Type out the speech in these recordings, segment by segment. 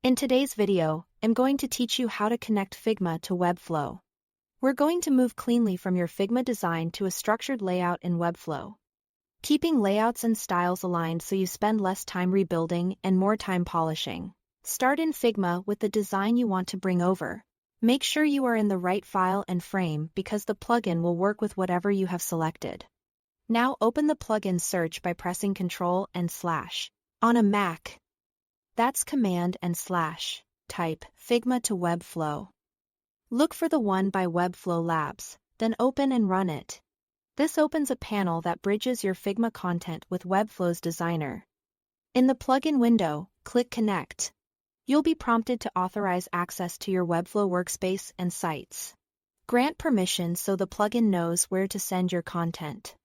In today's video, I'm going to teach you how to connect Figma to Webflow. We're going to move cleanly from your Figma design to a structured layout in Webflow, keeping layouts and styles aligned so you spend less time rebuilding and more time polishing. Start in Figma with the design you want to bring over. Make sure you are in the right file and frame because the plugin will work with whatever you have selected. Now open the plugin search by pressing Ctrl and /. On a Mac, that's Command and /. Type Figma to Webflow. Look for the one by Webflow Labs, then open and run it. This opens a panel that bridges your Figma content with Webflow's designer. In the plugin window, click Connect. You'll be prompted to authorize access to your Webflow workspace and sites. Grant permission so the plugin knows where to send your content.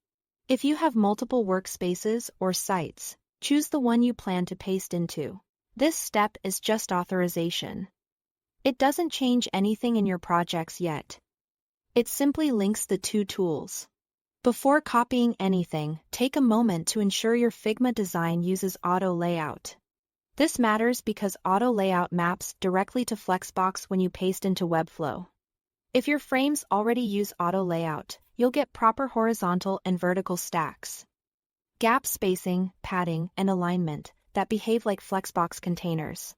If you have multiple workspaces or sites, choose the one you plan to paste into. This step is just authorization. It doesn't change anything in your projects yet. It simply links the two tools. Before copying anything, take a moment to ensure your Figma design uses auto layout. This matters because auto layout maps directly to Flexbox when you paste into Webflow. If your frames already use auto layout, you'll get proper horizontal and vertical stacks, gap spacing, padding, and alignment that behave like Flexbox containers.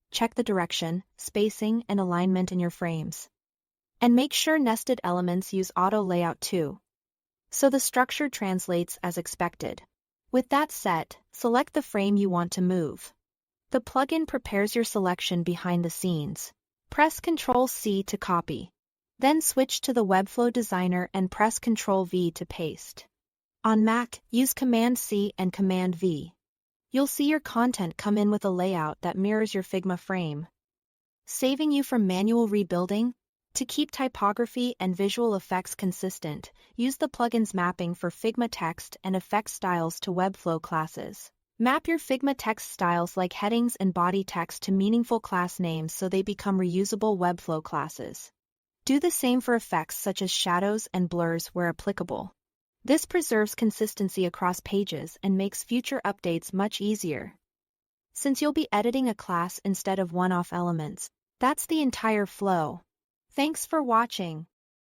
Check the direction, spacing, and alignment in your frames. And make sure nested elements use auto layout too, so the structure translates as expected. With that set, select the frame you want to move. The plugin prepares your selection behind the scenes. Press Ctrl+C to copy. Then switch to the Webflow designer and press Ctrl+V to paste. On Mac, use Command+C and Command+V. You'll see your content come in with a layout that mirrors your Figma frame, saving you from manual rebuilding. To keep typography and visual effects consistent, use the plugin's mapping for Figma text and effect styles to Webflow classes. Map your Figma text styles like headings and body text to meaningful class names so they become reusable Webflow classes. Do the same for effects such as shadows and blurs where applicable. This preserves consistency across pages and makes future updates much easier. Since you'll be editing a class instead of one-off elements, that's the entire flow. Thanks for watching.